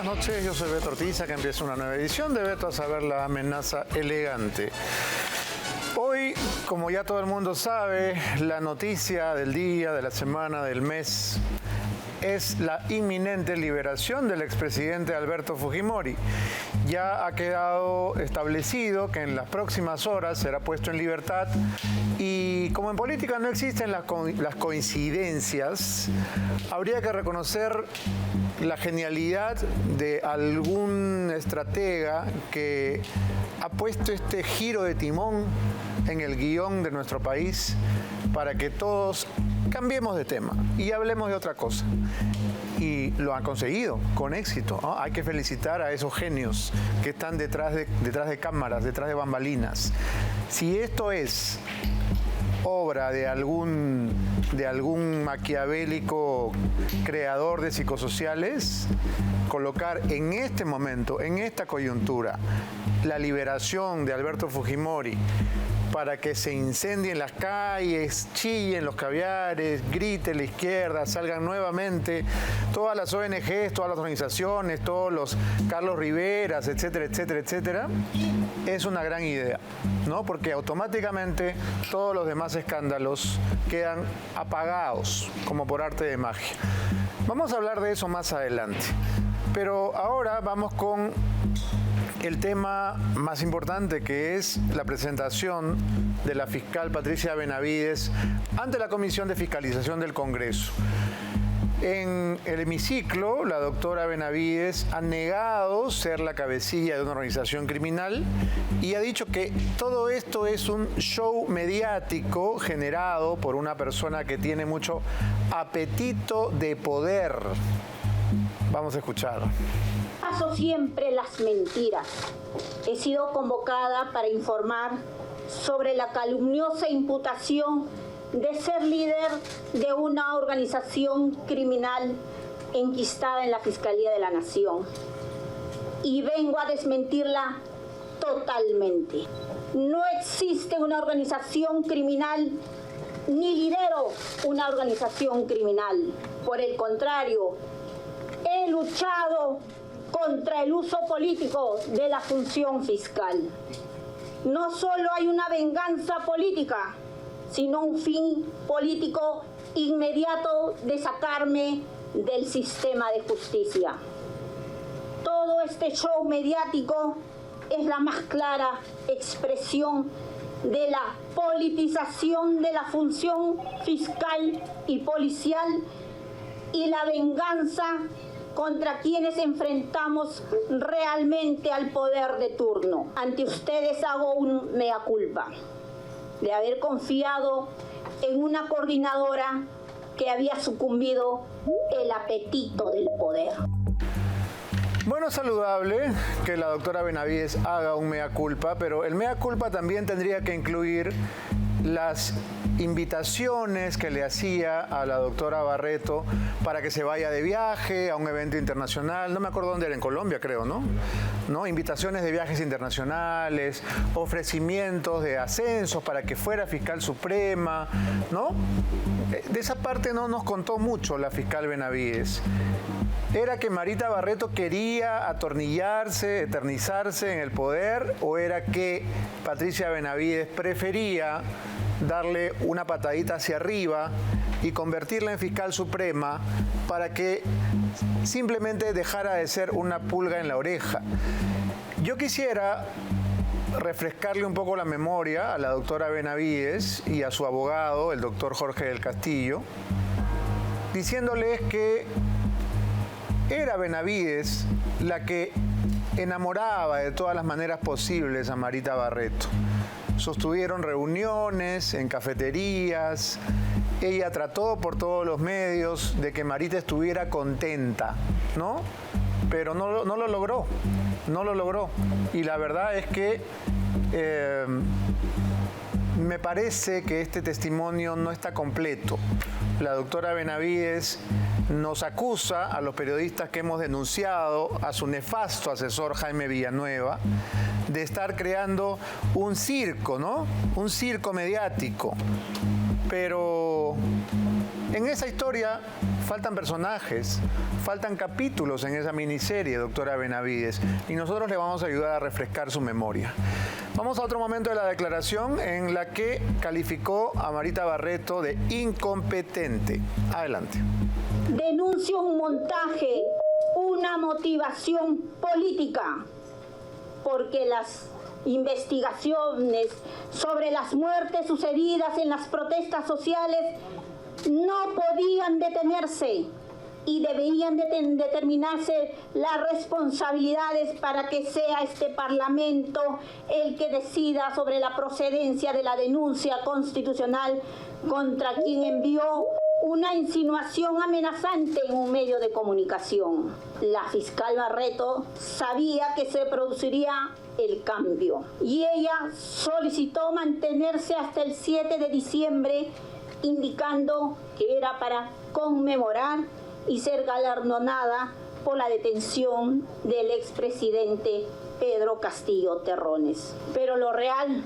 noches, yo soy Beto Ortiz, que empieza una nueva edición de Beto a saber la amenaza elegante. Hoy, como ya todo el mundo sabe, la noticia del día, de la semana, del mes, es la inminente liberación del expresidente Alberto Fujimori. Ya ha quedado establecido que en las próximas horas será puesto en libertad y como en política no existen las coincidencias, habría que reconocer la genialidad de algún estratega que ha puesto este giro de timón en el guión de nuestro país para que todos cambiemos de tema y hablemos de otra cosa. Y lo han conseguido con éxito, ¿no? Hay que felicitar a esos genios que están detrás de cámaras, detrás de bambalinas. Si esto es obra de algún maquiavélico creador de psicosociales, colocar en este momento, en esta coyuntura, la liberación de Alberto Fujimori para que se incendien las calles, chillen los caviares, grite la izquierda, salgan nuevamente todas las ONGs, todas las organizaciones, todos los Carlos Riveras, etcétera, etcétera, etcétera, es una gran idea, ¿no? Porque automáticamente todos los demás escándalos quedan apagados, como por arte de magia. Vamos a hablar de eso más adelante, pero ahora vamos con el tema más importante, que es la presentación de la fiscal Patricia Benavides ante la Comisión de Fiscalización del Congreso. En el hemiciclo, la doctora Benavides ha negado ser la cabecilla de una organización criminal y ha dicho que todo esto es un show mediático generado por una persona que tiene mucho apetito de poder. Vamos a escuchar. Paso siempre las mentiras. He sido convocada para informar sobre la calumniosa imputación de ser líder de una organización criminal enquistada en la Fiscalía de la Nación. Y vengo a desmentirla totalmente. No existe una organización criminal, ni lidero una organización criminal. Por el contrario, he luchado contra el uso político de la función fiscal. No solo hay una venganza política, sino un fin político inmediato de sacarme del sistema de justicia. Todo este show mediático es la más clara expresión de la politización de la función fiscal y policial y la venganza contra quienes enfrentamos realmente al poder de turno. Ante ustedes hago un mea culpa de haber confiado en una coordinadora que había sucumbido el apetito del poder. Bueno, es saludable que la doctora Benavides haga un mea culpa, pero el mea culpa también tendría que incluir las invitaciones que le hacía a la doctora Barreto para que se vaya de viaje a un evento internacional, no me acuerdo dónde era, en Colombia creo, ¿no? Invitaciones de viajes internacionales, ofrecimientos de ascensos para que fuera fiscal suprema, ¿no? De esa parte no nos contó mucho la fiscal Benavides. ¿Era que Marita Barreto quería atornillarse, eternizarse en el poder, o era que Patricia Benavides prefería darle una patadita hacia arriba y convertirla en fiscal suprema para que simplemente dejara de ser una pulga en la oreja? Yo quisiera refrescarle un poco la memoria a la doctora Benavides y a su abogado, el doctor Jorge del Castillo, diciéndoles que era Benavides la que enamoraba de todas las maneras posibles a Marita Barreto. Sostuvieron reuniones en cafeterías, ella trató por todos los medios de que Marita estuviera contenta, ¿no? Pero no lo logró, no lo logró. Y la verdad es que me parece que este testimonio no está completo. La doctora Benavides nos acusa a los periodistas que hemos denunciado a su nefasto asesor Jaime Villanueva de estar creando un circo, ¿no? Un circo mediático. Pero En esa historia faltan personajes, faltan capítulos en esa miniserie, doctora Benavides, y nosotros le vamos a ayudar a refrescar su memoria. Vamos a otro momento de la declaración en la que calificó a Marita Barreto de incompetente. Adelante. Denuncio un montaje, una motivación política, porque las investigaciones sobre las muertes sucedidas en las protestas sociales no podían detenerse y debían determinarse las responsabilidades para que sea este Parlamento el que decida sobre la procedencia de la denuncia constitucional contra quien envió una insinuación amenazante en un medio de comunicación. La fiscal Barreto sabía que se produciría el cambio y ella solicitó mantenerse hasta el 7 de diciembre, indicando que era para conmemorar y ser galardonada por la detención del expresidente Pedro Castillo Terrones. Pero lo real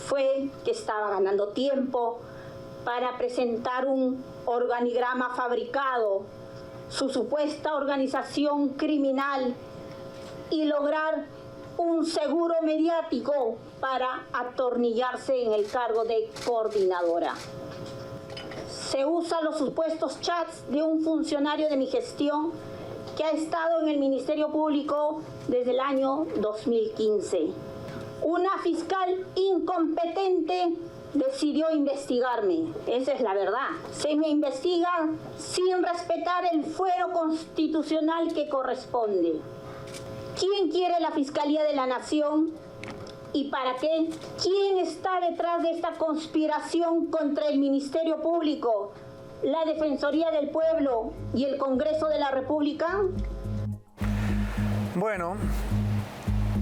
fue que estaba ganando tiempo para presentar un organigrama fabricado, su supuesta organización criminal, y lograr un seguro mediático para atornillarse en el cargo de coordinadora. Se usan los supuestos chats de un funcionario de mi gestión que ha estado en el Ministerio Público desde el año 2015. Una fiscal incompetente decidió investigarme. Esa es la verdad. Se me investiga sin respetar el fuero constitucional que corresponde. ¿Quién quiere la Fiscalía de la Nación? ¿Y para qué? ¿Quién está detrás de esta conspiración contra el Ministerio Público, la Defensoría del Pueblo y el Congreso de la República? Bueno,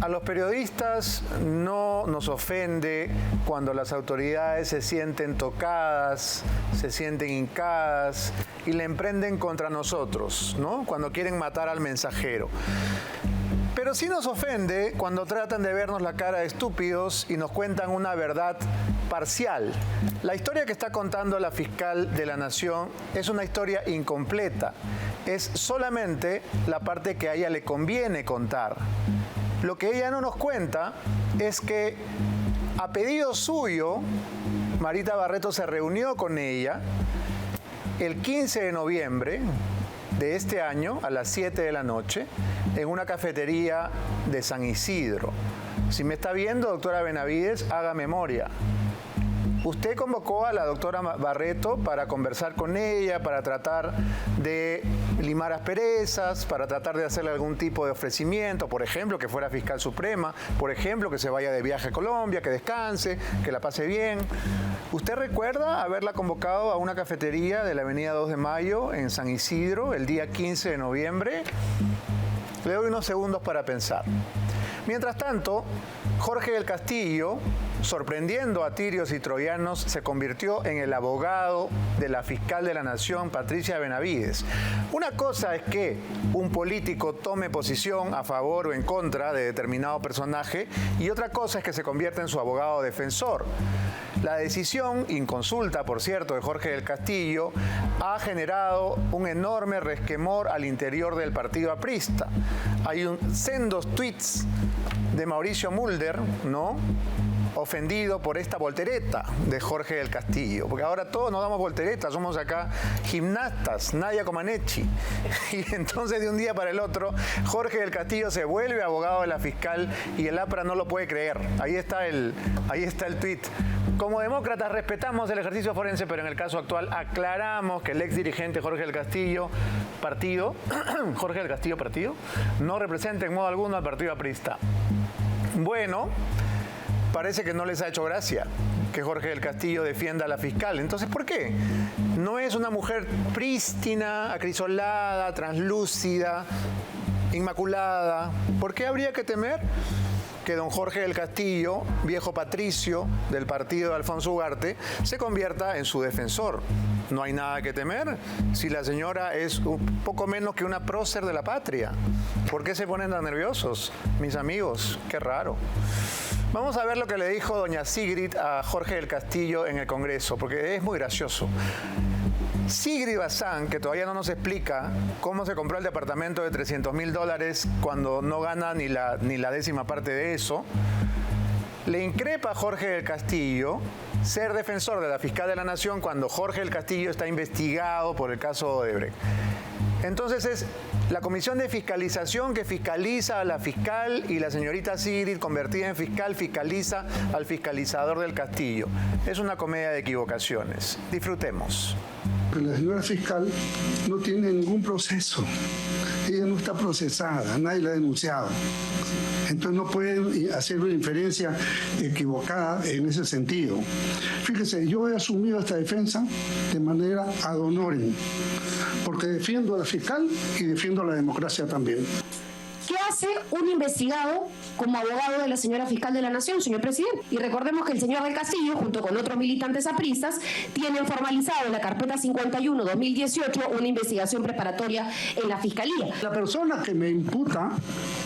a los periodistas no nos ofende cuando las autoridades se sienten tocadas, se sienten hincadas y le emprenden contra nosotros, ¿no? Cuando quieren matar al mensajero. Pero sí nos ofende cuando tratan de vernos la cara de estúpidos y nos cuentan una verdad parcial. La historia que está contando la fiscal de la Nación es una historia incompleta. Es solamente la parte que a ella le conviene contar. Lo que ella no nos cuenta es que a pedido suyo, Marita Barreto se reunió con ella el 15 de noviembre de este año a las 7 de la noche en una cafetería de San Isidro. Si me está viendo, doctora Benavides, haga memoria. Usted convocó a la doctora Barreto para conversar con ella, para tratar de limar asperezas, para tratar de hacerle algún tipo de ofrecimiento, por ejemplo, que fuera fiscal suprema, por ejemplo, que se vaya de viaje a Colombia, que descanse, que la pase bien. ¿Usted recuerda haberla convocado a una cafetería de la avenida 2 de Mayo en San Isidro el día 15 de noviembre? Le doy unos segundos para pensar. Mientras tanto, Jorge del Castillo, sorprendiendo a tirios y troyanos, se convirtió en el abogado de la fiscal de la Nación, Patricia Benavides. Una cosa es que un político tome posición a favor o en contra de determinado personaje y otra cosa es que se convierta en su abogado defensor. La decisión, inconsulta por cierto, de Jorge del Castillo, ha generado un enorme resquemor al interior del partido aprista. Hay sendos tweets de Mauricio Mulder, ¿no?, ofendido por esta voltereta de Jorge del Castillo, porque ahora todos nos damos volteretas, somos acá gimnastas, Nadia Comaneci, y entonces de un día para el otro Jorge del Castillo se vuelve abogado de la fiscal y el APRA no lo puede creer. Ahí está el tuit. Como demócratas respetamos el ejercicio forense, pero en el caso actual aclaramos que el ex dirigente Jorge del Castillo partido, no representa en modo alguno al partido aprista. Bueno, parece que no les ha hecho gracia que Jorge del Castillo defienda a la fiscal. Entonces, ¿por qué? No es una mujer prístina, acrisolada, translúcida, inmaculada. ¿Por qué habría que temer que don Jorge del Castillo, viejo patricio del partido de Alfonso Ugarte, se convierta en su defensor? No hay nada que temer si la señora es un poco menos que una prócer de la patria. ¿Por qué se ponen tan nerviosos, mis amigos? Qué raro. Vamos a ver lo que le dijo doña Sigrid a Jorge del Castillo en el Congreso, porque es muy gracioso. Sigrid Bazán, que todavía no nos explica cómo se compró el departamento de $300.000 cuando no gana ni la 10ª parte de eso, le increpa a Jorge del Castillo ser defensor de la fiscal de la Nación cuando Jorge del Castillo está investigado por el caso Odebrecht. Entonces es la comisión de fiscalización que fiscaliza a la fiscal y la señorita Sigrid, convertida en fiscal, fiscaliza al fiscalizador del Castillo. Es una comedia de equivocaciones. Disfrutemos. La señora fiscal no tiene ningún proceso. Ella no está procesada, nadie la ha denunciado. Entonces no pueden hacer una inferencia equivocada en ese sentido. Fíjese, yo he asumido esta defensa de manera ad honorem, porque defiendo a la fiscal y defiendo a la democracia también. ¿Qué hace un investigado como abogado de la señora fiscal de la Nación, señor presidente? Y recordemos que el señor del Castillo, junto con otros militantes apristas, tienen formalizado en la carpeta 51-2018 una investigación preparatoria en la Fiscalía. La persona que me imputa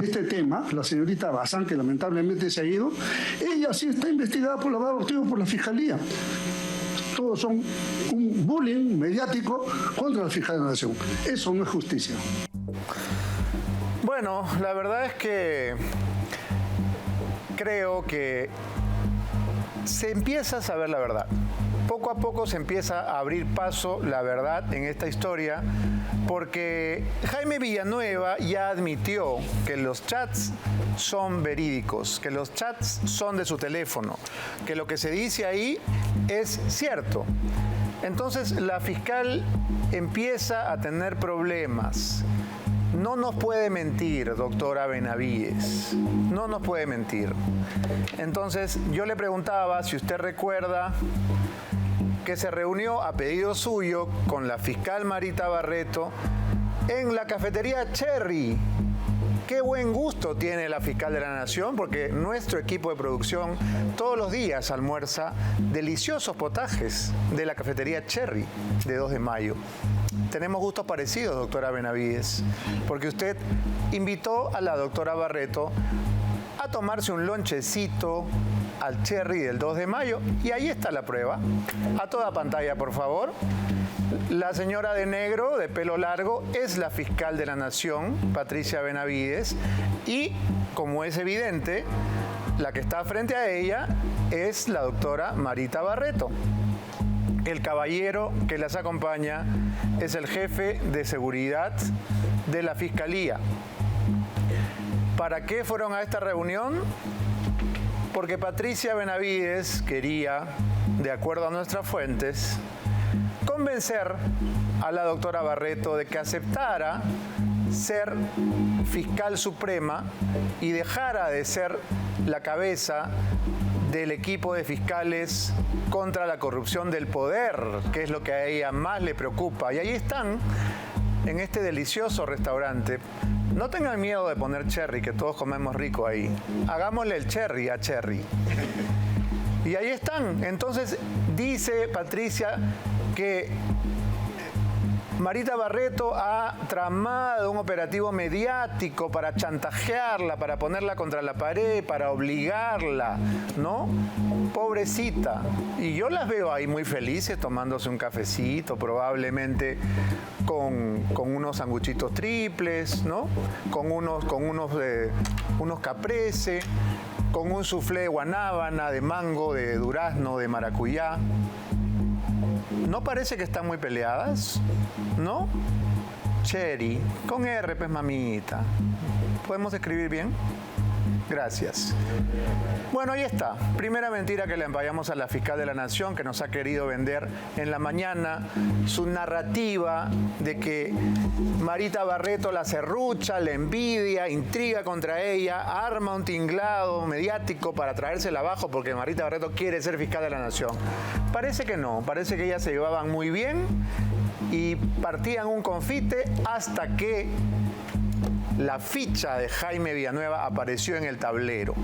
este tema, la señorita Bazán, que lamentablemente se ha ido, ella sí está investigada por lavado de activos por la Fiscalía. Todos son un bullying mediático contra la fiscal de la Nación. Eso no es justicia. Bueno, la verdad es que creo que se empieza a saber la verdad. Poco a poco se empieza a abrir paso la verdad en esta historia, porque Jaime Villanueva ya admitió que los chats son verídicos, que los chats son de su teléfono, que lo que se dice ahí es cierto. Entonces la fiscal empieza a tener problemas. No nos puede mentir, doctora Benavides, no nos puede mentir. Entonces, yo le preguntaba si usted recuerda que se reunió a pedido suyo con la fiscal Marita Barreto en la cafetería Cherry. Qué buen gusto tiene la fiscal de la Nación, porque nuestro equipo de producción todos los días almuerza deliciosos potajes de la cafetería Cherry de 2 de mayo. Tenemos gustos parecidos, doctora Benavides, porque usted invitó a la doctora Barreto a tomarse un lonchecito al Cherry del 2 de mayo, y ahí está la prueba. A toda pantalla, por favor. La señora de negro, de pelo largo, es la fiscal de la Nación, Patricia Benavides, y, como es evidente, la que está frente a ella es la doctora Marita Barreto. El caballero que las acompaña es el jefe de seguridad de la Fiscalía. ¿Para qué fueron a esta reunión? Porque Patricia Benavides quería, de acuerdo a nuestras fuentes, convencer a la doctora Barreto de que aceptara ser fiscal suprema y dejara de ser la cabeza del equipo de fiscales contra la corrupción del poder, que es lo que a ella más le preocupa. Y ahí están, en este delicioso restaurante. No tengan miedo de poner Cherry, que todos comemos rico ahí. Hagámosle el Cherry a Cherry. Y ahí están. Entonces, dice Patricia que Marita Barreto ha tramado un operativo mediático para chantajearla, para ponerla contra la pared, para obligarla, ¿no? Pobrecita. Y yo las veo ahí muy felices tomándose un cafecito, probablemente con unos sanguchitos triples, ¿no? Con unos caprese, con un soufflé de guanábana, de mango, de durazno, de maracuyá. ¿No parece que están muy peleadas? ¿No? Cherry, con R, pues, mamita. ¿Podemos escribir bien? Gracias. Bueno, ahí está. Primera mentira que le enviamos a la fiscal de la Nación, que nos ha querido vender en la mañana su narrativa de que Marita Barreto la serrucha, la envidia, intriga contra ella, arma un tinglado mediático para traérsela abajo porque Marita Barreto quiere ser fiscal de la Nación. Parece que no, parece que ellas se llevaban muy bien y partían un confite hasta que la ficha de Jaime Villanueva apareció en el tablero.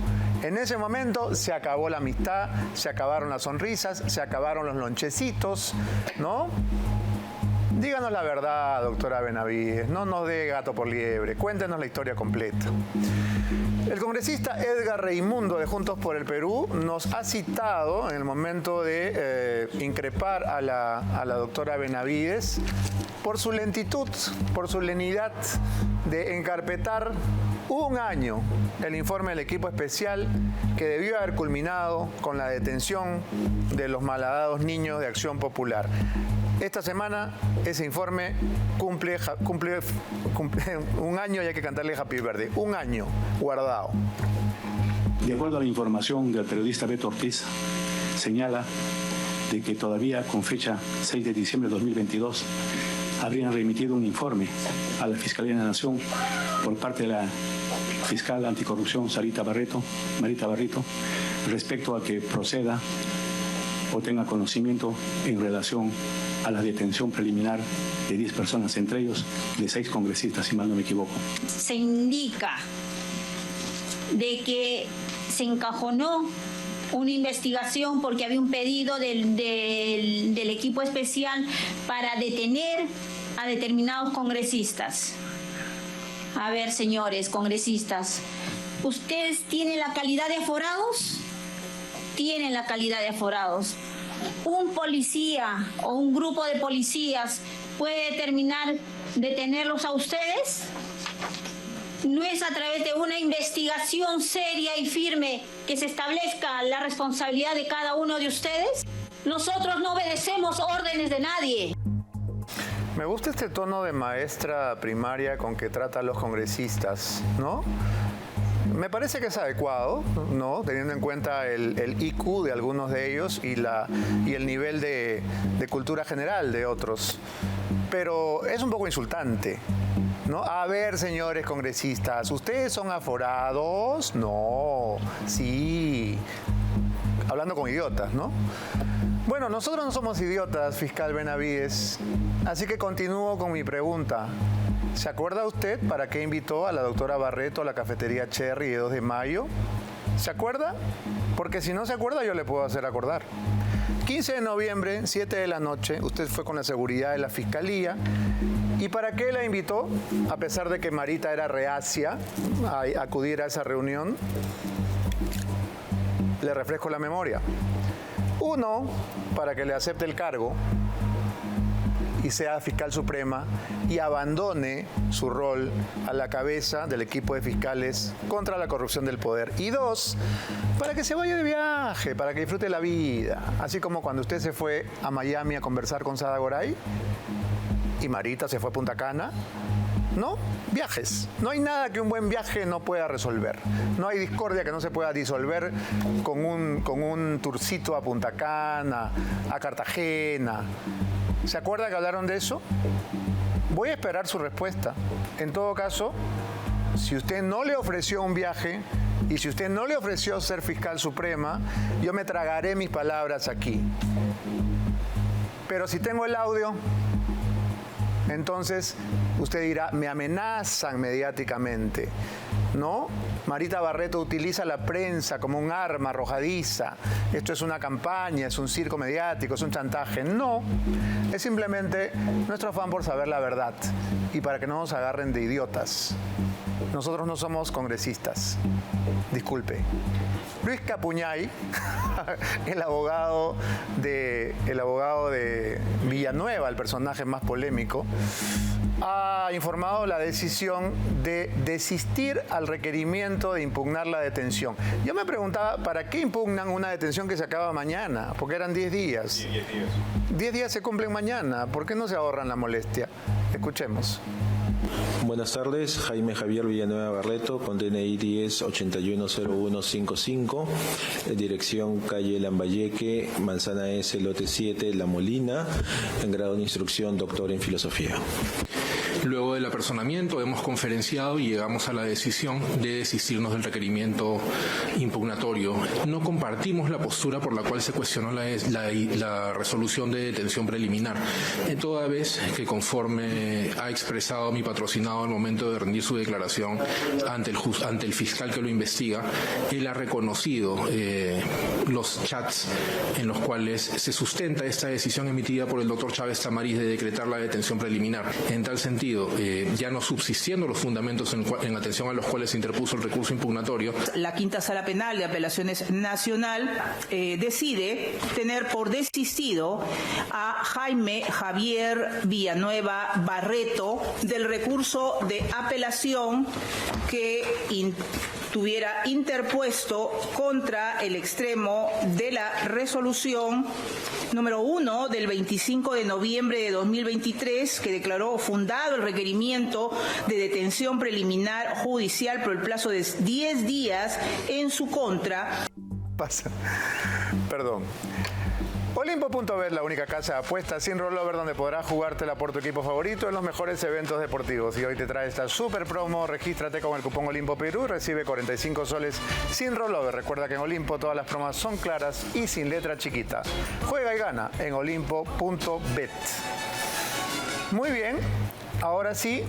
En ese momento se acabó la amistad, se acabaron las sonrisas, se acabaron los lonchecitos, ¿no? Díganos la verdad, doctora Benavides, no nos dé gato por liebre, cuéntenos la historia completa. El congresista Edgar Reimundo de Juntos por el Perú nos ha citado en el momento de increpar a la doctora Benavides por su lentitud, por su lenidad de encarpetar un año el informe del equipo especial que debió haber culminado con la detención de los malhadados niños de Acción Popular. Esta semana ese informe cumple un año y hay que cantarle Happy Birthday. Un año guardado. De acuerdo a la información del periodista Beto Ortiz, señala de que todavía con fecha 6 de diciembre de 2022 habrían remitido un informe a la Fiscalía de la Nación por parte de la fiscal anticorrupción Marita Barreto, respecto a que proceda o tenga conocimiento en relación a la detención preliminar de 10 personas, entre ellos de 6 congresistas, si mal no me equivoco. Se indica de que se encajonó una investigación porque había un pedido del equipo especial para detener a determinados congresistas. A ver, señores congresistas, ¿ustedes tienen la calidad de aforados? Tienen la calidad de aforados. ¿Un policía o un grupo de policías puede determinar detenerlos a ustedes? ¿No es a través de una investigación seria y firme que se establezca la responsabilidad de cada uno de ustedes? Nosotros no obedecemos órdenes de nadie. Me gusta este tono de maestra primaria con que trata a los congresistas, ¿no? Me parece que es adecuado, ¿no? Teniendo en cuenta el IQ de algunos de ellos y el nivel de cultura general de otros. Pero es un poco insultante, ¿no? A ver, señores congresistas, ¿ustedes son aforados? No, sí. Hablando con idiotas, ¿no? Bueno, nosotros no somos idiotas, fiscal Benavides, así que continúo con mi pregunta. ¿Se acuerda usted para qué invitó a la doctora Barreto a la cafetería Cherry de 2 de mayo? ¿Se acuerda? Porque si no se acuerda, yo le puedo hacer acordar. 15 de noviembre, 7 de la noche, usted fue con la seguridad de la Fiscalía. ¿Y para qué la invitó? A pesar de que Marita era reacia a acudir a esa reunión. Le refresco la memoria. 1, para que le acepte el cargo y sea fiscal suprema y abandone su rol a la cabeza del equipo de fiscales contra la corrupción del poder. Y 2, para que se vaya de viaje, para que disfrute la vida. Así como cuando usted se fue a Miami a conversar con Sada Goray y Marita se fue a Punta Cana. ¿No? Viajes. No hay nada que un buen viaje no pueda resolver. No hay discordia que no se pueda disolver con un tourcito a Punta Cana, a Cartagena. ¿Se acuerda que hablaron de eso? Voy a esperar su respuesta. En todo caso, si usted no le ofreció un viaje y si usted no le ofreció ser fiscal suprema, yo me tragaré mis palabras aquí. Pero si tengo el audio, entonces usted dirá, me amenazan mediáticamente, ¿no? Marita Barreto utiliza la prensa como un arma arrojadiza. Esto es una campaña, es un circo mediático, es un chantaje. No, es simplemente nuestro afán por saber la verdad y para que no nos agarren de idiotas. Nosotros no somos congresistas. Disculpe. Luis Capuñay, el abogado de Villanueva, el personaje más polémico, ha informado la decisión de desistir al requerimiento de impugnar la detención. Yo me preguntaba, ¿para qué impugnan una detención que se acaba mañana? Porque eran 10 días. 10 días. 10 días se cumplen mañana. ¿Por qué no se ahorran la molestia? Escuchemos. Buenas tardes, Jaime Javier Villanueva Barreto, con DNI 10810155, dirección calle Lambayeque, Manzana S, lote 7, La Molina, en grado de instrucción, doctor en filosofía. Luego del apersonamiento hemos conferenciado y llegamos a la decisión de desistirnos del requerimiento impugnatorio. No compartimos la postura por la cual se cuestionó la resolución de detención preliminar, en toda vez que conforme ha expresado mi patrocinado al momento de rendir su declaración ante el fiscal que lo investiga, él ha reconocido los chats en los cuales se sustenta esta decisión emitida por el doctor Chávez Tamariz de decretar la detención preliminar. En tal sentido, ya no subsistiendo los fundamentos en atención a los cuales se interpuso el recurso impugnatorio, la Quinta Sala Penal de Apelaciones Nacional decide tener por desistido a Jaime Javier Villanueva Barreto del recurso de apelación que tuviera interpuesto contra el extremo de la resolución número 1 del 25 de noviembre de 2023, que declaró fundado el requerimiento de detención preliminar judicial por el plazo de 10 días en su contra. Perdón. Olimpo.bet, la única casa de apuestas sin rollover donde podrás jugártela por tu equipo favorito en los mejores eventos deportivos. Y hoy te trae esta super promo. Regístrate con el cupón Olimpo Perú y recibe 45 soles sin rollover. Recuerda que en Olimpo todas las promos son claras y sin letra chiquita. Juega y gana en Olimpo.bet. Muy bien, ahora sí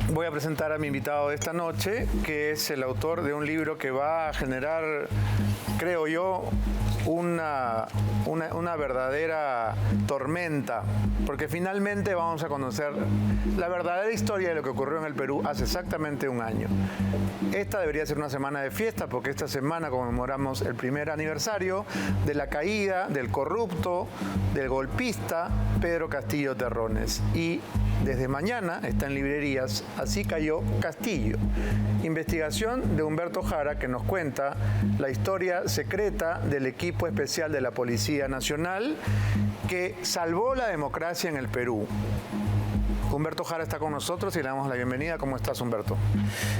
voy a presentar a mi invitado de esta noche, que es el autor de un libro que va a generar, creo yo, una verdadera tormenta, porque finalmente vamos a conocer la verdadera historia de lo que ocurrió en el Perú hace exactamente un año. Esta debería ser una semana de fiesta, porque esta semana conmemoramos el primer aniversario de la caída del corrupto, del golpista Pedro Castillo Terrones. Y desde mañana está en librerías Así cayó Castillo, investigación de Humberto Jara, que nos cuenta la historia secreta del equipo especial de la Policía Nacional que salvó la democracia en el Perú. Humberto Jara está con nosotros y le damos la bienvenida. ¿Cómo estás, Humberto?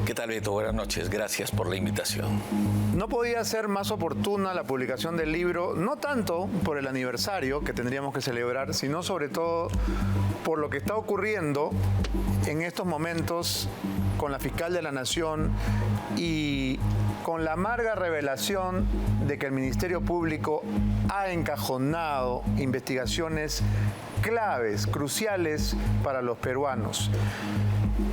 ¿Qué tal, Beto? Buenas noches. Gracias por la invitación. No podía ser más oportuna la publicación del libro, no tanto por el aniversario que tendríamos que celebrar, sino sobre todo por lo que está ocurriendo en estos momentos con la fiscal de la Nación y con la amarga revelación de que el Ministerio Público ha encajonado investigaciones claves, cruciales para los peruanos.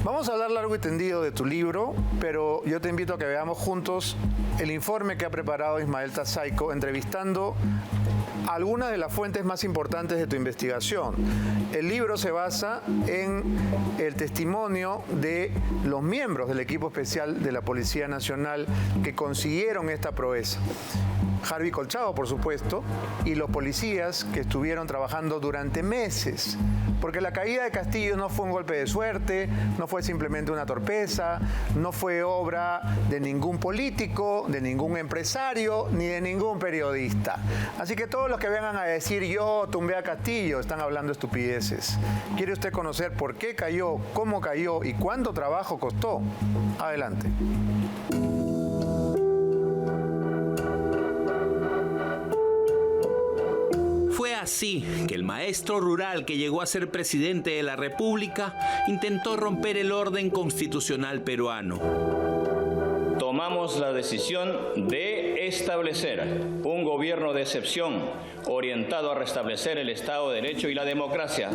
Vamos a hablar largo y tendido de tu libro, pero yo te invito a que veamos juntos el informe que ha preparado Ismael Tazaico, entrevistando a algunas de las fuentes más importantes de tu investigación. El libro se basa en el testimonio de los miembros del equipo especial de la Policía Nacional que consiguieron esta proeza. Harvey Colchado, por supuesto, y los policías que estuvieron trabajando durante meses, porque la caída de Castillo no fue un golpe de suerte, no fue simplemente una torpeza, no fue obra de ningún político, de ningún empresario, ni de ningún periodista. Así que todos los que vengan a decir yo tumbé a Castillo están hablando estupideces. ¿Quiere usted conocer por qué cayó, cómo cayó y cuánto trabajo costó? Adelante. Fue así que el maestro rural que llegó a ser presidente de la República intentó romper el orden constitucional peruano. Tomamos la decisión de establecer un gobierno de excepción orientado a restablecer el Estado de Derecho y la democracia.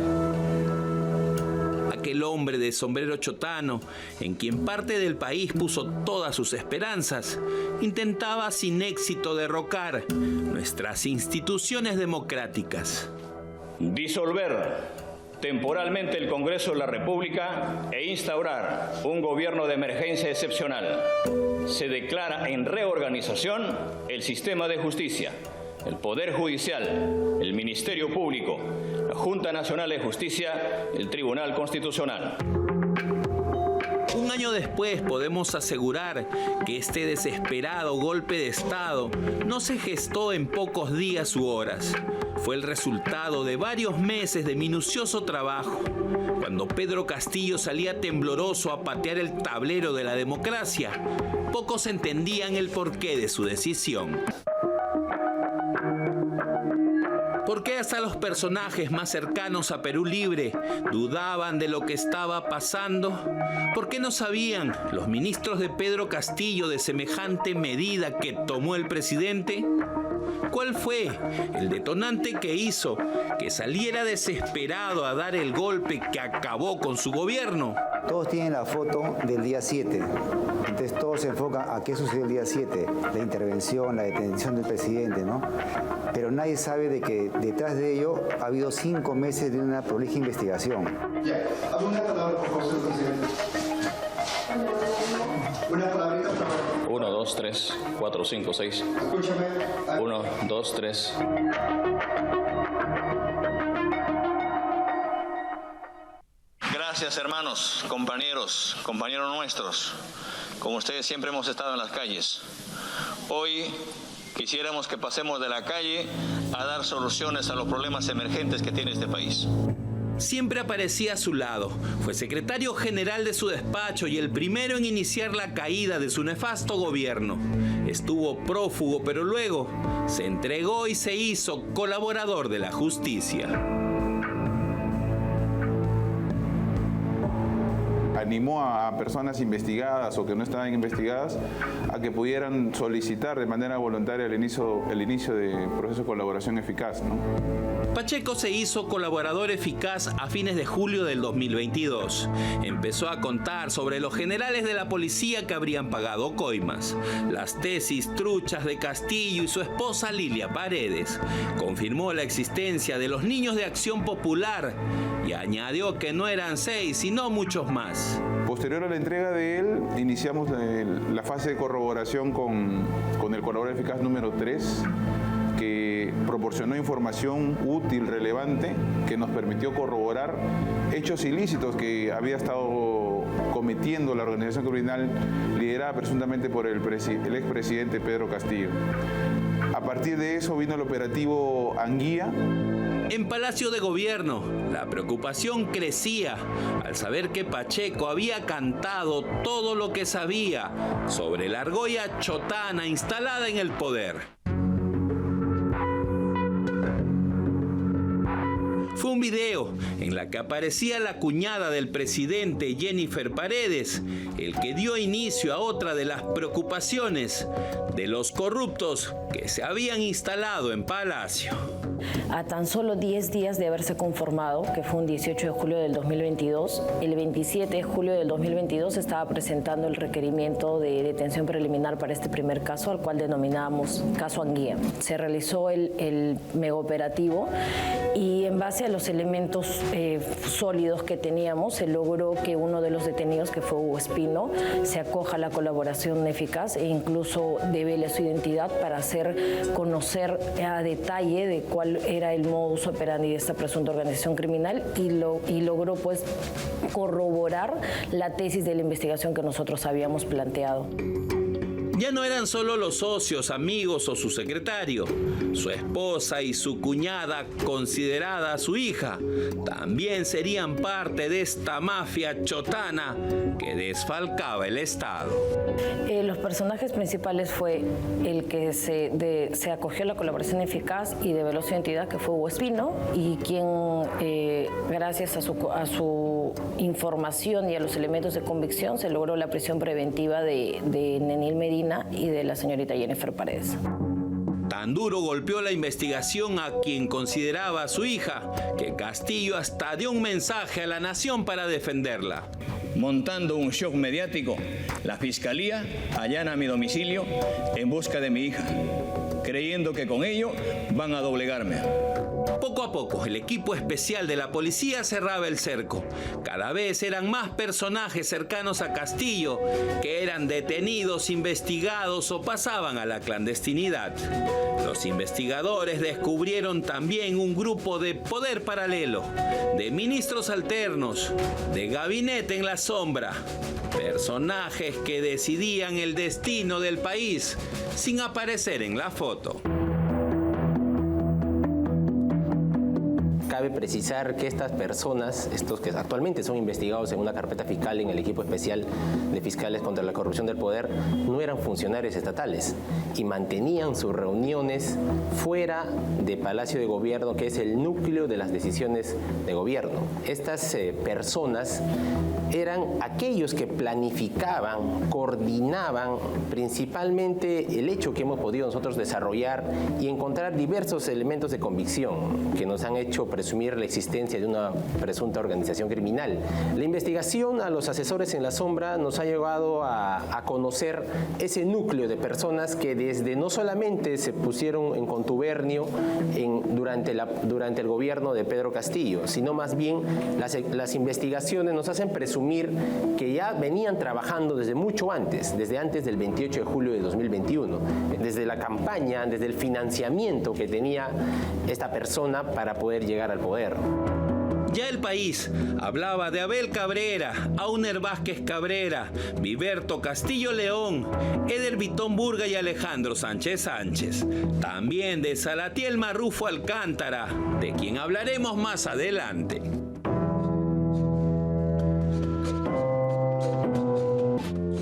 Aquel hombre de sombrero chotano, en quien parte del país puso todas sus esperanzas, intentaba sin éxito derrocar nuestras instituciones democráticas. Disolver temporalmente el Congreso de la República e instaurar un gobierno de emergencia excepcional. Se declara en reorganización el sistema de justicia, el Poder Judicial, el Ministerio Público, la Junta Nacional de Justicia, el Tribunal Constitucional. Un año después podemos asegurar que este desesperado golpe de Estado no se gestó en pocos días u horas. Fue el resultado de varios meses de minucioso trabajo. Cuando Pedro Castillo salía tembloroso a patear el tablero de la democracia, pocos entendían el porqué de su decisión. ¿Por qué hasta los personajes más cercanos a Perú Libre dudaban de lo que estaba pasando? ¿Por qué no sabían los ministros de Pedro Castillo de semejante medida que tomó el presidente? ¿Cuál fue el detonante que hizo que saliera desesperado a dar el golpe que acabó con su gobierno? Todos tienen la foto del día 7, entonces todos se enfocan a qué sucedió el día 7, la intervención, la detención del presidente, ¿no? Pero nadie sabe de que detrás de ello ha habido 5 meses de una prolija investigación. Ya, ¿alguna palabra, por favor, señor presidente? Una palabrita, por favor. 1, 2, 3, 4, 5, 6. Escúchame. 1, 2, 3. Gracias, hermanos, compañeros nuestros. Como ustedes siempre hemos estado en las calles. Hoy quisiéramos que pasemos de la calle a dar soluciones a los problemas emergentes que tiene este país. Siempre aparecía a su lado. Fue secretario general de su despacho y el primero en iniciar la caída de su nefasto gobierno. Estuvo prófugo, pero luego se entregó y se hizo colaborador de la justicia. Animó a personas investigadas o que no estaban investigadas a que pudieran solicitar de manera voluntaria el inicio de proceso de colaboración eficaz, ¿no? Pacheco se hizo colaborador eficaz a fines de julio del 2022. Empezó a contar sobre los generales de la policía que habrían pagado coimas, las tesis truchas de Castillo y su esposa Lilia Paredes. Confirmó la existencia de los niños de Acción Popular y añadió que no eran 6, sino muchos más. Posterior a la entrega de él, iniciamos la fase de corroboración con el colaborador eficaz número 3, que proporcionó información útil, relevante, que nos permitió corroborar hechos ilícitos que había estado cometiendo la organización criminal liderada presuntamente por el expresidente Pedro Castillo. A partir de eso vino el operativo Anguía. En Palacio de Gobierno, la preocupación crecía al saber que Pacheco había cantado todo lo que sabía sobre la argolla chotana instalada en el poder. Fue un video en la que aparecía la cuñada del presidente, Jennifer Paredes, el que dio inicio a otra de las preocupaciones de los corruptos que se habían instalado en Palacio. A tan solo 10 días de haberse conformado, que fue un 18 de julio del 2022, el 27 de julio del 2022 estaba presentando el requerimiento de detención preliminar para este primer caso, al cual denominábamos caso Anguía. Se realizó el megaoperativo y en base a los elementos sólidos que teníamos, se logró que uno de los detenidos, que fue Hugo Espino, se acoja a la colaboración eficaz e incluso devele su identidad para hacer conocer a detalle de cuál era el modus operandi de esta presunta organización criminal y logró pues corroborar la tesis de la investigación que nosotros habíamos planteado. Ya no eran solo los socios, amigos o su secretario. Su esposa y su cuñada, considerada su hija, también serían parte de esta mafia chotana que desfalcaba el Estado. Los personajes principales fue el que se acogió a la colaboración eficaz y develó su identidad, que fue Hugo Espino, y quien, gracias a su información y a los elementos de convicción, se logró la prisión preventiva de Nenil Medina y de la señorita Jennifer Paredes. Tan duro golpeó la investigación a quien consideraba a su hija, que Castillo hasta dio un mensaje a la nación para defenderla. Montando un shock mediático, la Fiscalía allana mi domicilio en busca de mi hija, creyendo que con ello van a doblegarme. Poco a poco, el equipo especial de la policía cerraba el cerco. Cada vez eran más personajes cercanos a Castillo que eran detenidos, investigados o pasaban a la clandestinidad. Los investigadores descubrieron también un grupo de poder paralelo, de ministros alternos, de gabinete en la sombra, personajes que decidían el destino del país sin aparecer en la foto. cabe precisar que estas personas, estos que actualmente son investigados en una carpeta fiscal en el equipo especial de fiscales contra la corrupción del poder, no eran funcionarios estatales y mantenían sus reuniones fuera de Palacio de Gobierno, que es el núcleo de las decisiones de gobierno. Estas personas eran aquellos que planificaban, coordinaban principalmente el hecho que hemos podido nosotros desarrollar y encontrar diversos elementos de convicción que nos han hecho presumir la existencia de una presunta organización criminal. La investigación a los asesores en la sombra nos ha llevado a conocer ese núcleo de personas que desde no solamente se pusieron en contubernio durante el gobierno de Pedro Castillo, sino más bien las investigaciones nos hacen presumir que ya venían trabajando desde mucho antes, desde antes del 28 de julio de 2021, desde la campaña, desde el financiamiento que tenía esta persona para poder llegar al poder. Ya El País hablaba de Abel Cabrera, Auner Vázquez Cabrera, Viverto Castillo León, Eder Vitón Burga y Alejandro Sánchez Sánchez. También de Salatiel Marrufo Alcántara, de quien hablaremos más adelante.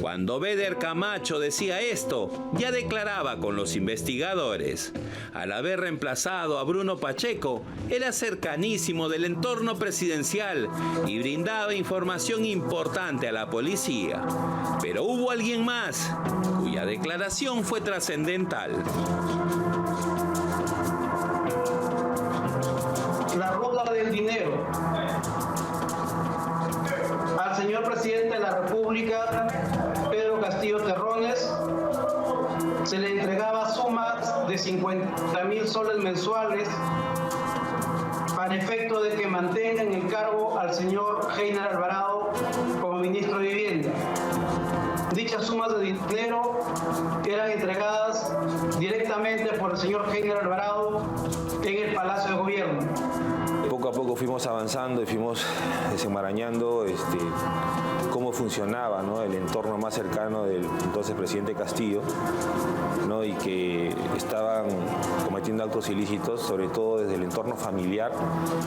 Cuando Beder Camacho decía esto, ya declaraba con los investigadores. Al haber reemplazado a Bruno Pacheco, era cercanísimo del entorno presidencial y brindaba información importante a la policía. Pero hubo alguien más, cuya declaración fue trascendental. La ruta del dinero al señor presidente de la República, Pedro Castillo Terrones, se le entregaba sumas de 50.000 soles mensuales para efecto de que mantenga en el cargo al señor Heiner Alvarado como ministro de Vivienda. Dichas sumas de dinero eran entregadas directamente por el señor Heiner Alvarado en el Palacio de Gobierno. Poco a poco fuimos avanzando y fuimos desenmarañando cómo funcionaba, ¿no?, el entorno más cercano del entonces presidente Castillo, ¿no?, y que estaban cometiendo actos ilícitos, sobre todo desde el entorno familiar,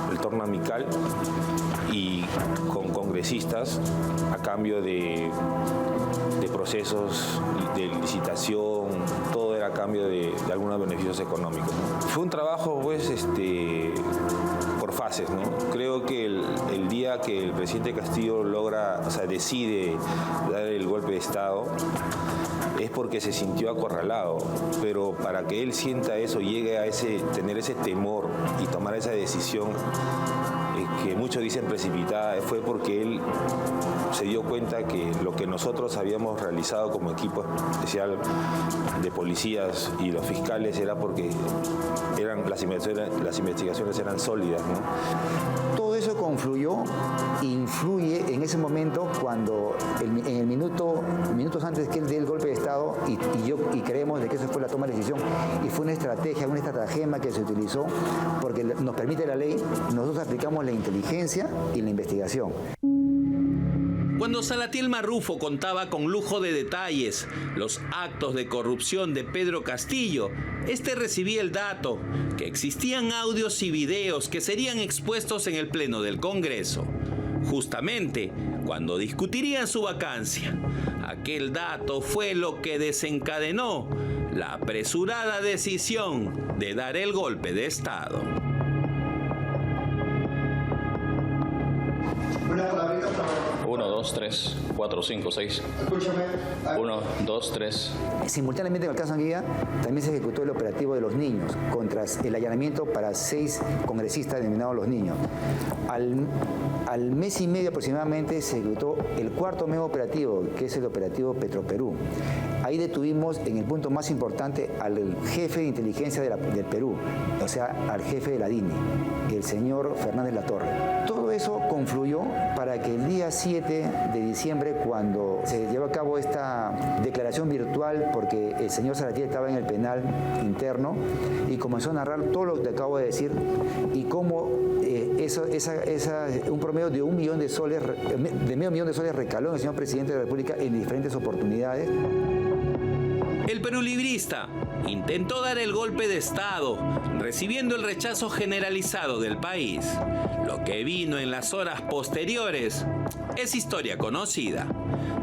el entorno amical y con congresistas a cambio de procesos de licitación, todo era a cambio de algunos beneficios económicos. Fue un trabajo, pues, por fases, ¿no? Creo que el día que el presidente Castillo decide dar el golpe de Estado, es porque se sintió acorralado, pero para que él sienta eso, llegue a tener ese temor y tomar esa decisión, que muchos dicen precipitada, fue porque él se dio cuenta que lo que nosotros habíamos realizado como equipo especial de policías y los fiscales era porque las investigaciones eran sólidas, ¿no? Todo eso influye en ese momento cuando minutos antes que él dé el golpe de Estado y creemos de que eso fue la toma de decisión y fue una estrategia, una estratagema que se utilizó porque nos permite la ley, nosotros aplicamos la inteligencia y la investigación. Cuando Salatiel Marrufo contaba con lujo de detalles los actos de corrupción de Pedro Castillo, este recibía el dato que existían audios y videos que serían expuestos en el Pleno del Congreso, justamente cuando discutirían su vacancia. Aquel dato fue lo que desencadenó la apresurada decisión de dar el golpe de Estado. 1, 2, 3, 4, 5, 6. 1, 2, 3. Simultáneamente en el caso Anguilla también se ejecutó el operativo de los niños contra el allanamiento para 6 congresistas denominados Los Niños. Al mes y medio aproximadamente se ejecutó el cuarto medio operativo, que es el operativo Petroperú. Ahí detuvimos en el punto más importante al jefe de inteligencia del Perú, o sea, al jefe de la DINI, el señor Fernández Latorre. Todo eso confluyó para que el día 7 de diciembre, cuando se llevó a cabo esta declaración virtual, porque el señor Salatiel estaba en el penal interno y comenzó a narrar todo lo que te acabo de decir y cómo un promedio de $1 millón de soles, de medio millón de soles recaló en el señor presidente de la República en diferentes oportunidades. El perulibrista intentó dar el golpe de Estado, recibiendo el rechazo generalizado del país. Lo que vino en las horas posteriores es historia conocida.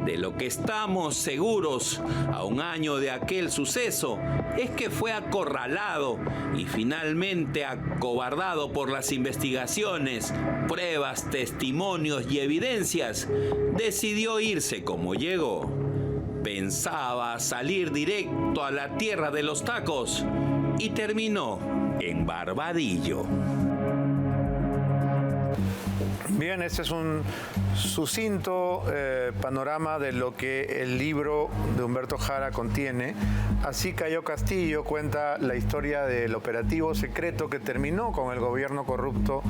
De lo que estamos seguros a un año de aquel suceso es que fue acorralado y finalmente acobardado por las investigaciones, pruebas, testimonios y evidencias. Decidió irse como llegó. Pensaba salir directo a la tierra de los tacos y terminó en Barbadillo. Bien, este es un sucinto panorama de lo que el libro de Humberto Jara contiene. Así cayó Castillo cuenta la historia del operativo secreto que terminó con el gobierno corrupto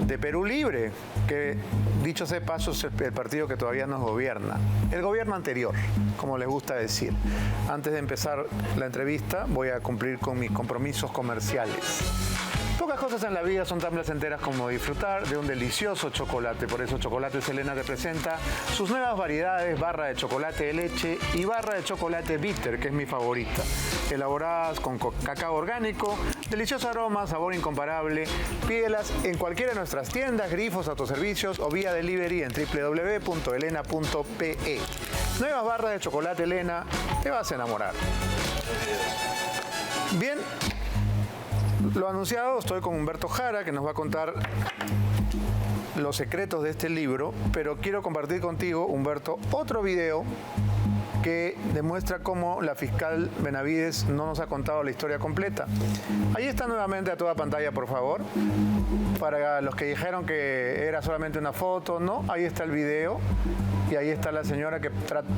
de Perú Libre, que dicho sea de paso es el partido que todavía nos gobierna. El gobierno anterior, como les gusta decir. Antes de empezar la entrevista voy a cumplir con mis compromisos comerciales. Pocas cosas en la vida son tan placenteras como disfrutar de un delicioso chocolate. Por eso Chocolates Elena te presenta sus nuevas variedades, barra de chocolate de leche y barra de chocolate bitter, que es mi favorita. Elaboradas con cacao orgánico, delicioso aroma, sabor incomparable. Pídelas en cualquiera de nuestras tiendas, grifos, autoservicios o vía delivery en www.elena.pe. Nuevas barras de chocolate Elena, te vas a enamorar. Bien. Lo anunciado, estoy con Humberto Jara, que nos va a contar los secretos de este libro, pero quiero compartir contigo, Humberto, otro video que demuestra cómo la fiscal Benavides no nos ha contado la historia completa. Ahí está nuevamente a toda pantalla, por favor. Para los que dijeron que era solamente una foto, no, ahí está el video. Y ahí está la señora que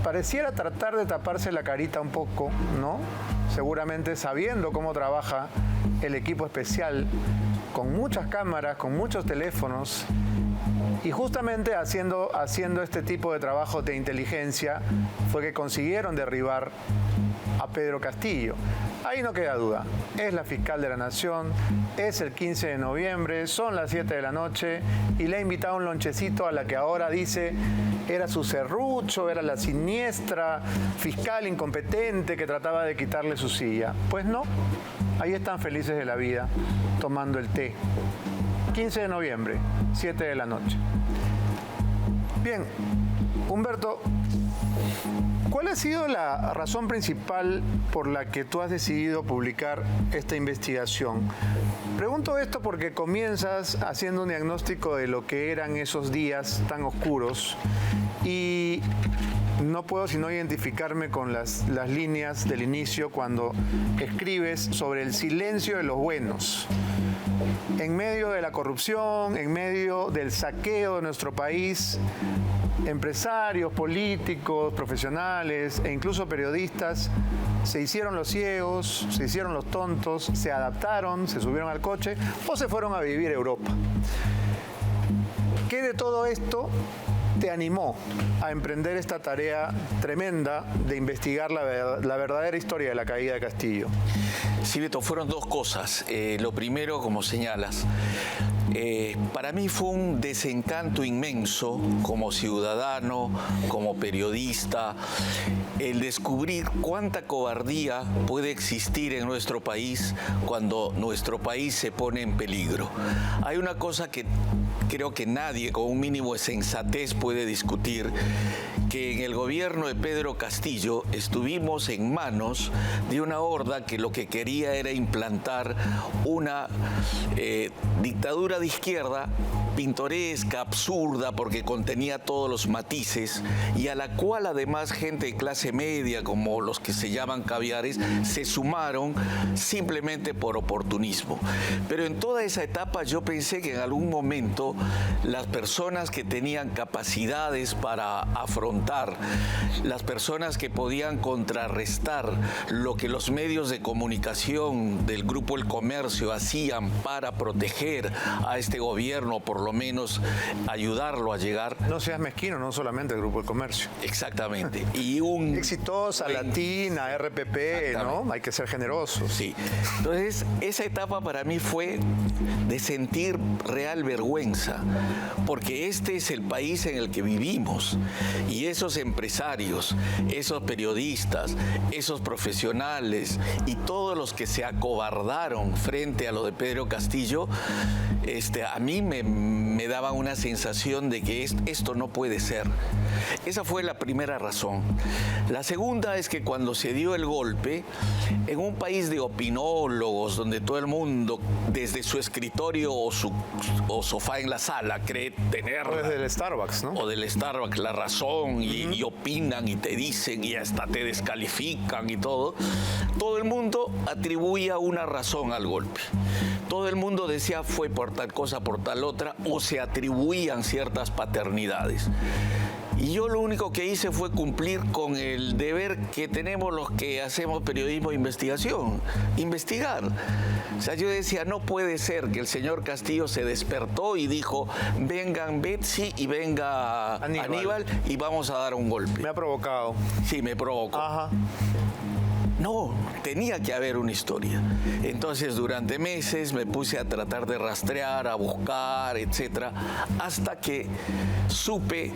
pareciera tratar de taparse la carita un poco, ¿no? Seguramente sabiendo cómo trabaja el equipo especial, con muchas cámaras, con muchos teléfonos, y justamente haciendo este tipo de trabajo de inteligencia fue que consiguieron derribar a Pedro Castillo. Ahí no queda duda, es la fiscal de la Nación, es el 15 de noviembre, son las 7 de la noche y le ha invitado un lonchecito a la que ahora dice era su serrucho, era la siniestra fiscal incompetente que trataba de quitarle su silla. Pues no, ahí están felices de la vida, tomando el té. 15 de noviembre, 7 de la noche. Bien, Humberto, ¿cuál ha sido la razón principal por la que tú has decidido publicar esta investigación? Pregunto esto porque comienzas haciendo un diagnóstico de lo que eran esos días tan oscuros y no puedo sino identificarme con las líneas del inicio cuando escribes sobre el silencio de los buenos. En medio de la corrupción, en medio del saqueo de nuestro país, empresarios, políticos, profesionales e incluso periodistas se hicieron los ciegos, se hicieron los tontos, se adaptaron, se subieron al coche o se fueron a vivir a Europa. ¿Qué de todo esto te animó a emprender esta tarea tremenda de investigar la verdadera historia de la caída de Castillo? Sí, Beto, fueron dos cosas. Lo primero, como señalas, para mí fue un desencanto inmenso como ciudadano, como periodista, el descubrir cuánta cobardía puede existir en nuestro país cuando nuestro país se pone en peligro. Hay una cosa que creo que nadie con un mínimo de sensatez puede discutir, que en el gobierno de Pedro Castillo estuvimos en manos de una horda que lo que quería era implantar una dictadura de izquierda pintoresca, absurda, porque contenía todos los matices, y a la cual además gente de clase media, como los que se llaman caviares, se sumaron simplemente por oportunismo. Pero en toda esa etapa yo pensé que en algún momento las personas que tenían capacidades para afrontar, las personas que podían contrarrestar lo que los medios de comunicación del Grupo El Comercio hacían para proteger a este gobierno, por lo menos ayudarlo a llegar. No seas mezquino, no solamente el Grupo El Comercio. Exactamente. Y un Exitosa, Latina, RPP, ¿no? Hay que ser generosos. Sí. Entonces, esa etapa para mí fue de sentir real vergüenza, porque este es el país en el que vivimos y esos empresarios, esos periodistas, esos profesionales y todos los que se acobardaron frente a lo de Pedro Castillo, a mí me daba una sensación de que esto no puede ser. Esa fue la primera razón. La segunda es que cuando se dio el golpe, en un país de opinólogos, donde todo el mundo, desde su escritorio o sofá en la sala, cree tener... O desde el Starbucks, ¿no? O del Starbucks, la razón, y opinan, y te dicen, y hasta te descalifican y todo. Todo el mundo atribuía una razón al golpe. Todo el mundo decía fue por tal cosa, por tal otra, o se atribuían ciertas paternidades. Y yo lo único que hice fue cumplir con el deber que tenemos los que hacemos periodismo de investigación, investigar. O sea, yo decía, no puede ser que el señor Castillo se despertó y dijo, vengan Betsy y venga Aníbal y vamos a dar un golpe. Me ha provocado. Sí, me provocó. Ajá. No, tenía que haber una historia. Entonces, durante meses me puse a tratar de rastrear, a buscar, etcétera, hasta que supe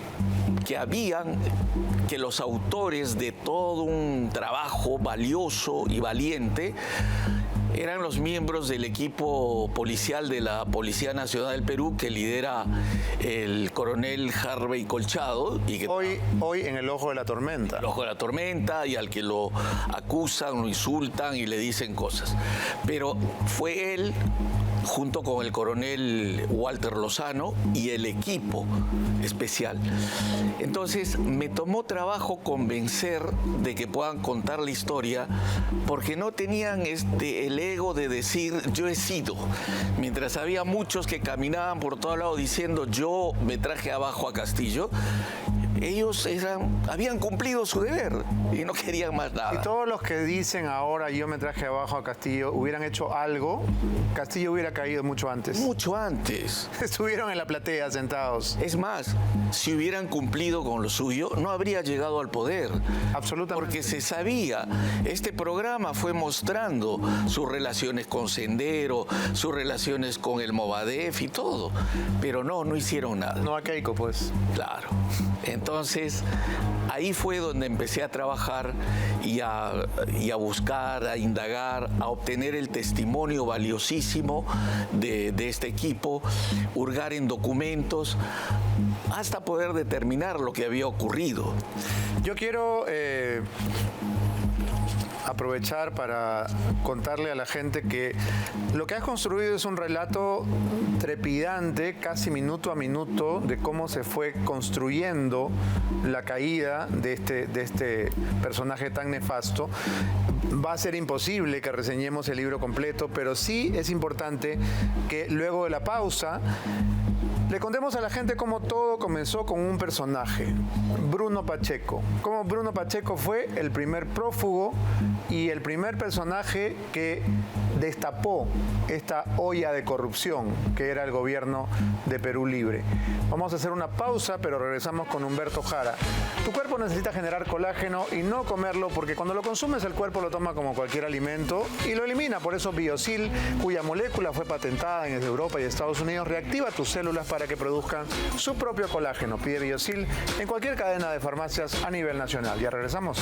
que los autores de todo un trabajo valioso y valiente eran los miembros del equipo policial de la Policía Nacional del Perú, que lidera el coronel Harvey Colchado. Y que hoy en el ojo de la tormenta. El ojo de la tormenta, y al que lo acusan, lo insultan y le dicen cosas. Pero fue él, junto con el coronel Walter Lozano y el equipo especial. Entonces me tomó trabajo convencer de que puedan contar la historia, porque no tenían el ego de decir yo he sido, mientras había muchos que caminaban por todo lado diciendo yo me traje abajo a Castillo. Ellos habían cumplido su deber y no querían más nada. Y todos los que dicen ahora yo me traje abajo a Castillo hubieran hecho algo, Castillo hubiera caído mucho antes. Mucho antes. Estuvieron en la platea sentados. Es más, si hubieran cumplido con lo suyo, no habría llegado al poder. Absolutamente. Porque se sabía. Este programa fue mostrando sus relaciones con Sendero, sus relaciones con el Movadef y todo. Pero no hicieron nada. No a Keiko, pues. Claro. Entonces, ahí fue donde empecé a trabajar y a buscar, a indagar, a obtener el testimonio valiosísimo de este equipo, hurgar en documentos, hasta poder determinar lo que había ocurrido. Yo quiero aprovechar para contarle a la gente que lo que has construido es un relato trepidante, casi minuto a minuto, de cómo se fue construyendo la caída de este personaje tan nefasto. Va a ser imposible que reseñemos el libro completo, pero sí es importante que luego de la pausa le contemos a la gente cómo todo comenzó con un personaje, Bruno Pacheco. Cómo Bruno Pacheco fue el primer prófugo y el primer personaje que destapó esta olla de corrupción que era el gobierno de Perú Libre. Vamos a hacer una pausa, pero regresamos con Humberto Jara. Tu cuerpo necesita generar colágeno y no comerlo, porque cuando lo consumes el cuerpo lo toma como cualquier alimento y lo elimina. Por eso Biosil, cuya molécula fue patentada en Europa y Estados Unidos, reactiva tus células para que produzcan su propio colágeno. Pide Biosil en cualquier cadena de farmacias a nivel nacional. Ya regresamos.